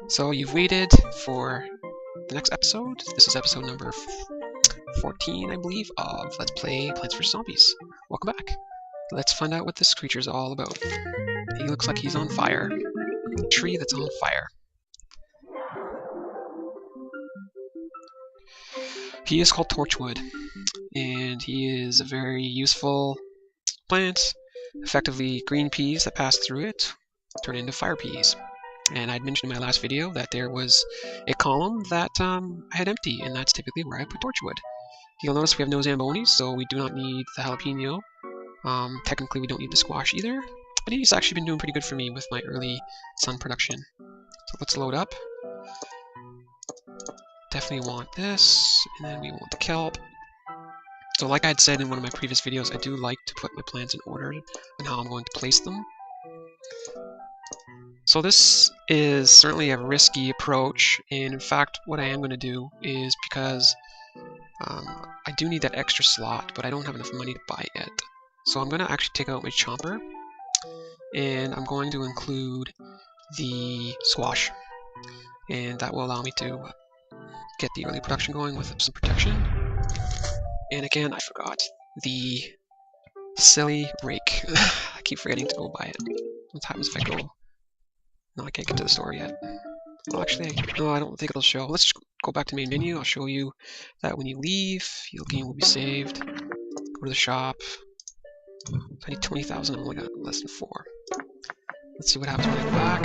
So you've waited for the next episode. This is episode number 14, I believe, of Let's Play Plants vs. Zombies. Welcome back. Let's find out what this creature's all about. He looks like he's on fire. A tree that's on fire. He is called Torchwood, and he is a very useful plant. Effectively, green peas that pass through it turn into fire peas. And I'd mentioned in my last video that there was a column that I had empty, and that's typically where I put Torchwood. You'll notice we have no Zambonis, so we do not need the jalapeno. Technically, we don't need the squash either, but he's actually been doing pretty good for me with my early sun production. So let's load up. Definitely want this, and then we want the kelp. So like I had said in one of my previous videos, I do like to put my plants in order and how I'm going to place them. So this is certainly a risky approach, and in fact what I am going to do is, because I do need that extra slot, but I don't have enough money to buy it. So I'm going to actually take out my chomper, and I'm going to include the squash, and that will allow me to get the early production going with some protection. And again, I forgot the silly rake. I keep forgetting to go buy it. What happens if I go? No, I can't get to the store yet. Well, actually, no, I don't think it'll show. Let's just go back to main menu. I'll show you that when you leave, your game will be saved. Go to the shop. I need 20,000. I've only got less than 4. Let's see what happens when I go back.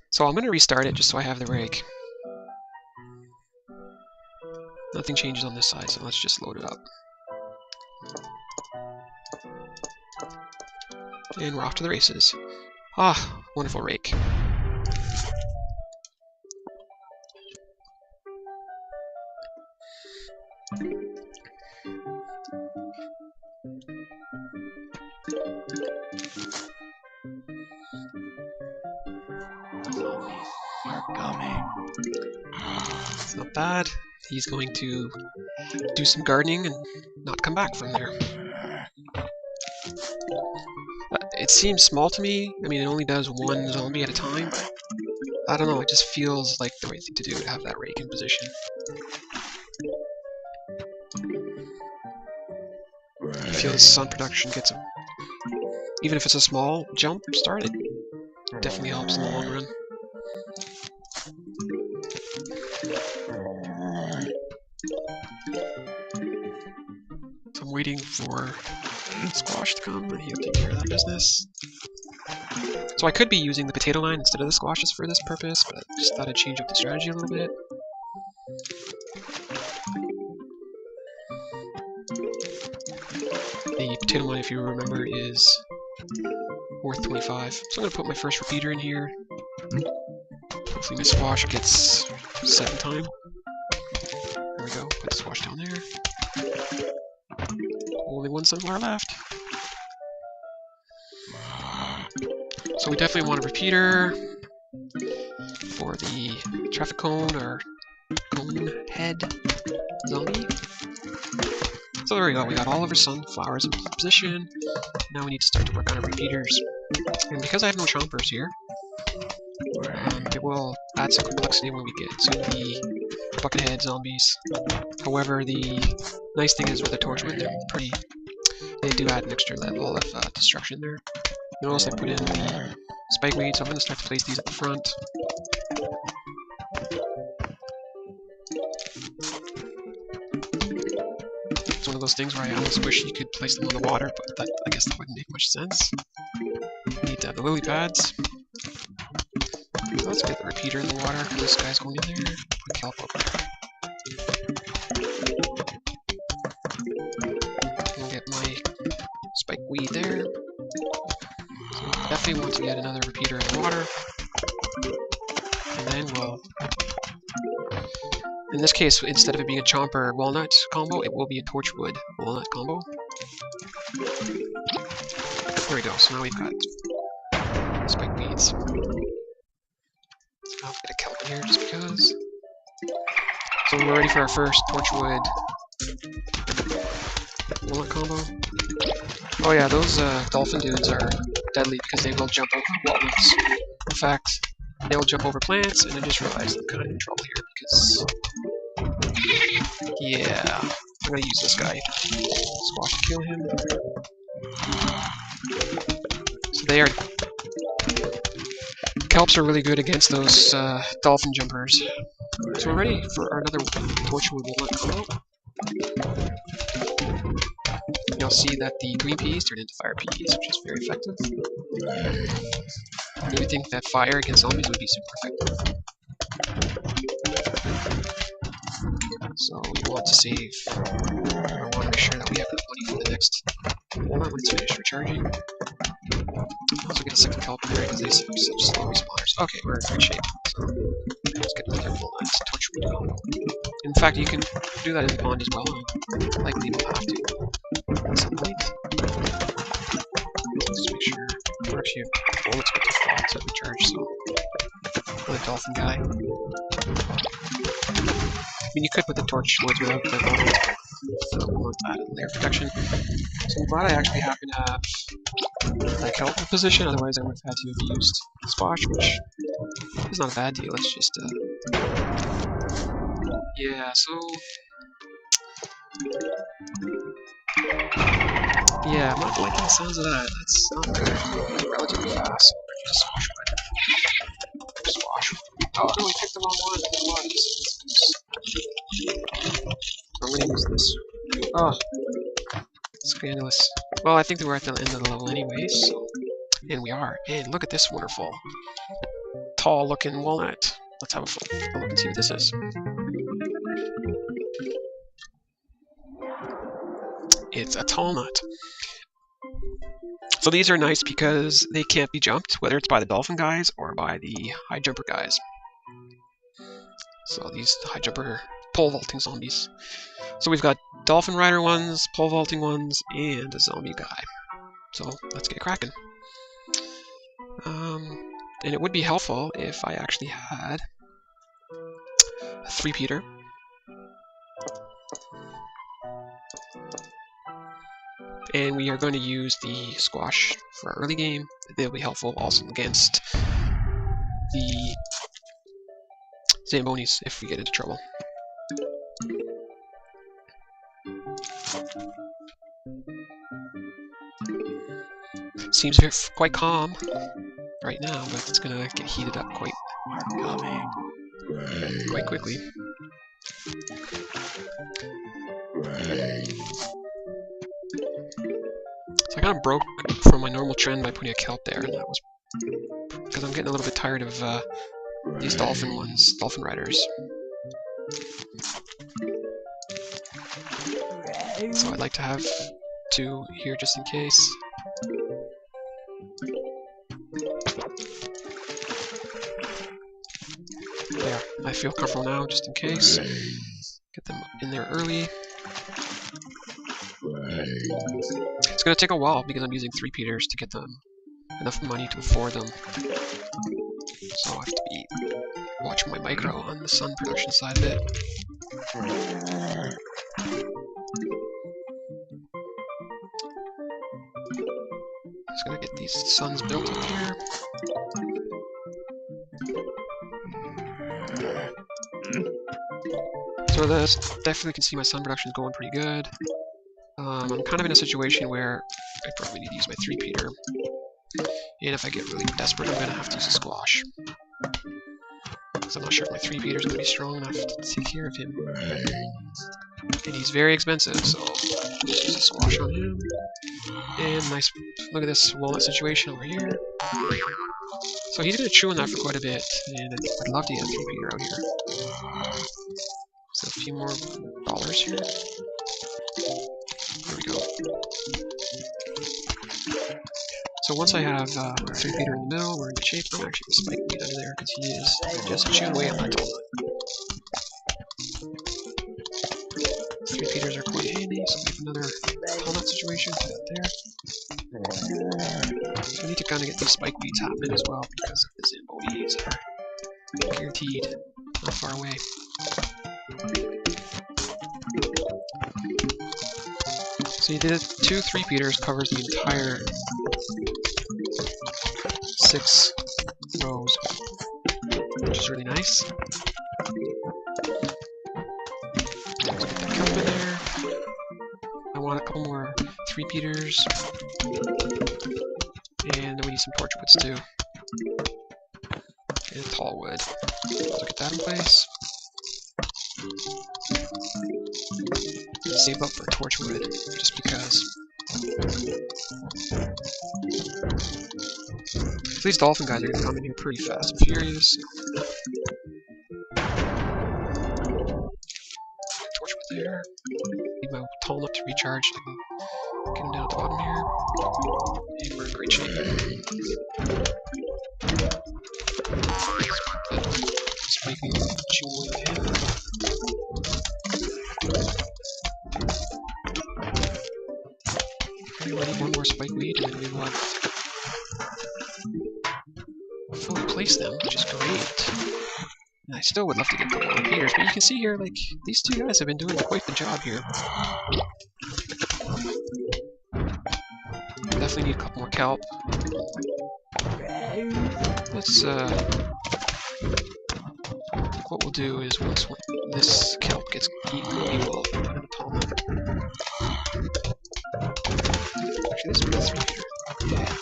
So I'm going to restart it just so I have the rake. Nothing changes on this side, so let's just load it up. And we're off to the races. Ah, wonderful rake. Zombies are coming. It's not bad. He's going to do some gardening and not come back from there. It seems small to me. I mean, it only does 1 zombie at a time, but I don't know, it just feels like the right thing to do to have that rake in position. I feel the sun production gets a, even if it's a small jump start, it definitely helps in the long run. So I'm waiting for squash to come, and he'll take care of that business. So I could be using the potato line instead of the squashes for this purpose, but I just thought I'd change up the strategy a little bit. The potato line, if you remember, is worth 25. So I'm going to put my first repeater in here. Hopefully my squash gets 7 time. There we go, put the squash down there. Only 1 sunflower left. So we definitely want a repeater for the traffic cone or cone head zombie. So there we go, we got all of our sunflowers in position. Now we need to start to work on our repeaters. And because I have no chompers here, it will add some complexity when we get to the buckethead zombies. However, the nice thing is with the Torchwood, they do add an extra level of destruction there. Notice I put in the spike weed, so I'm going to start to place these at the front. It's one of those things where I almost wish you could place them on the water, but I guess that wouldn't make much sense. Need to have the lily pads. Let's get the repeater in the water. This guy's going in there. Put kelp over there. I'll get my spike weed there. So definitely want to get another repeater in the water. And then we'll... In this case, instead of it being a chomper walnut combo, it will be a Torchwood walnut combo. There we go. So now we've got spike weeds. So I'll get a kelp in here just because. So we're ready for our first Torchwood walnut combo. Oh yeah, those dolphin dudes are deadly because they will jump over walnuts. In fact, they will jump over plants, and I just realized I'm kind of in trouble here because, yeah, I'm gonna use this guy. Squash to kill him. So they are. Kelps are really good against those dolphin jumpers. So we're ready for another torchwood walnut combo. You'll see that the green peas turn into fire peas, which is very effective. You would think that fire against zombies would be super effective. So we want to save. I want to make sure that we have enough money for the next walnut when it's finished recharging. Also get a second kelp there because these are such slow respawners. Okay, we're in good shape. So let's get another walnut torchwood combo. In fact, you can do that in the pond as well. Likely we'll have to at some point. Let's just make sure. Or actually, bullets get too far to recharge, so another dolphin guy. I mean, you could put the torch loads without the bullets, so I want that layer of protection. So I'm glad I actually happen to have that kelp position, otherwise I would have had to have used squash, which is not a bad deal. It's just, yeah, so. Yeah, I'm not liking the sounds of that. That's not very relatively fast. So just squash away. Squash. Oh no, I picked the wrong one. I'm gonna use this. Oh, scandalous. Well, I think that we're at the end of the level anyways, so. And we are. And look at this wonderful, tall-looking walnut. Let's have a look and see what this is. It's a tall nut. So these are nice because they can't be jumped, whether it's by the dolphin guys or by the high jumper guys. So these high jumper pole vaulting zombies. So we've got dolphin rider ones, pole vaulting ones, and a zombie guy. So let's get cracking. And it would be helpful if I actually had a 3-peater. And we are going to use the squash for our early game. They'll be helpful also against the Zambonis if we get into trouble. Seems quite calm right now, but it's gonna get heated up quite quickly. So I kind of broke from my normal trend by putting a kelp there, and that was because I'm getting a little bit tired of these dolphin riders. So I'd like to have 2 here just in case. There, I feel comfortable now just in case. Get them in there early. It's going to take a while because I'm using 3-peaters to get them enough money to afford them. So I have to be watching my micro on the sun production side of it. Just gonna get these suns built up here. So this definitely can see my sun production is going pretty good. I'm kind of in a situation where I probably need to use my 3-peater. And if I get really desperate, I'm gonna have to use a squash. Because I'm not sure if my 3-peater is gonna be strong enough to take care of him. And he's very expensive, so I'll just use a squash on him. And nice, look at this walnut situation over here. So he's gonna chew on that for quite a bit, and I'd love to get a 3-peater out here. So a few more dollars here. There we go. So once I have a 3-peater in the middle, we're in good shape. I'm actually going to spike meat under there because he is just chewing away on my tall nut. 3-peaters are quite handy, so we have another tall nut situation. Put that there. So we need to kind of get these spike beats happening as well because the Zambonis are guaranteed not far away. So you did 2 3-peaters covers the entire 6 rows, which is really nice. Get that kelp in there. I want a couple more 3-peaters, and then we need some torchwoods too, and tall wood. So get that in place. Save up for torchwood, just because. These dolphin guys are gonna come in here pretty fast and furious. Torchwood there. Need my tall enough to recharge so I can get him down at the bottom here. And we're in great shape. Spiky jewel in there. We need one more spike weed and then we will have fully placed them, which is great. And I still would love to get a couple more repeaters, but you can see here, like, these two guys have been doing quite the job here. Definitely need a couple more kelp. Let's, what we'll do is once this kelp gets eaten, we will put in a palm. Actually, this would be a 3-peater. Yeah.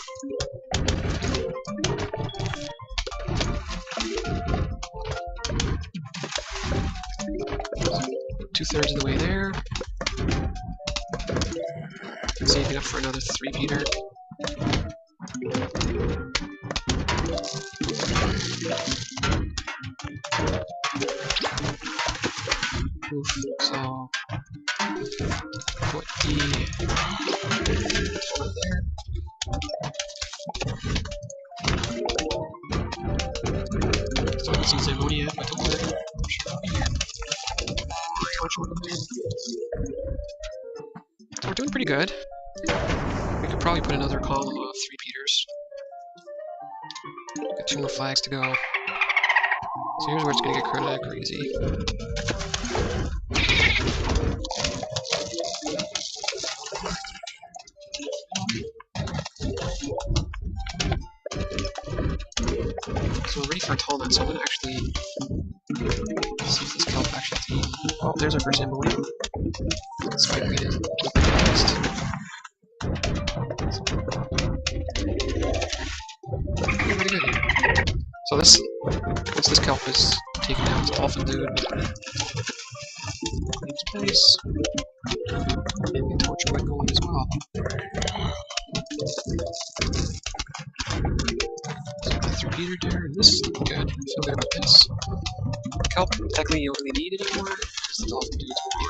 2/3 of the way there. Saving up for another 3-peater. Oof. So put the over there. So this is ammonia, but don't worry. So we're doing pretty good. We could probably put another column of 3-peaters. Got 2 more flags to go. So here's where it's gonna get kinda crazy. So we're ready for a tall nut, so I'm gonna actually see if this kelp actually takes. Oh, there's our first ammonia. Spike weed is next. Pretty good here. So this, once this kelp is taken out, this dolphin dude cleans place, and get torchwood going as well. So the 3-peater there, and this is looking good. I feel good about this. Kelp technically you don't really need anymore, because the dolphin dude's going to be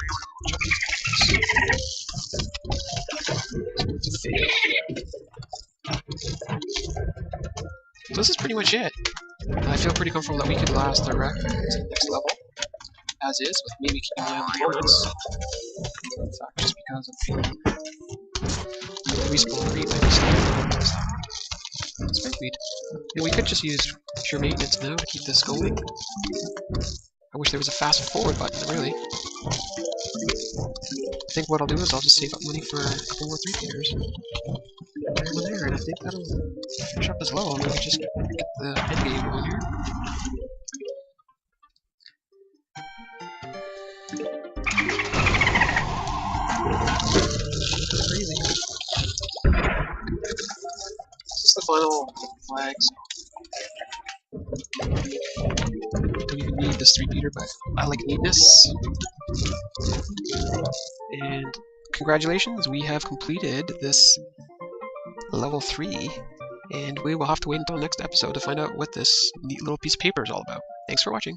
So this is pretty much it. I feel pretty comfortable that we could last the record to the next level, as is, with maybe keeping the components. In fact, just because of the respawn rate like this. Spikeweed. And we could just use pure maintenance now to keep this going. I wish there was a fast forward button, really. I think what I'll do is I'll just save up money for a couple more 3-peaters. Over there, and I think that'll finish up this level, and we can just get the end game going here. Crazy. This is the final flag, so don't even need this 3-peater, but I like neatness. And congratulations, we have completed this level 3, and we will have to wait until next episode to find out what this neat little piece of paper is all about. Thanks for watching.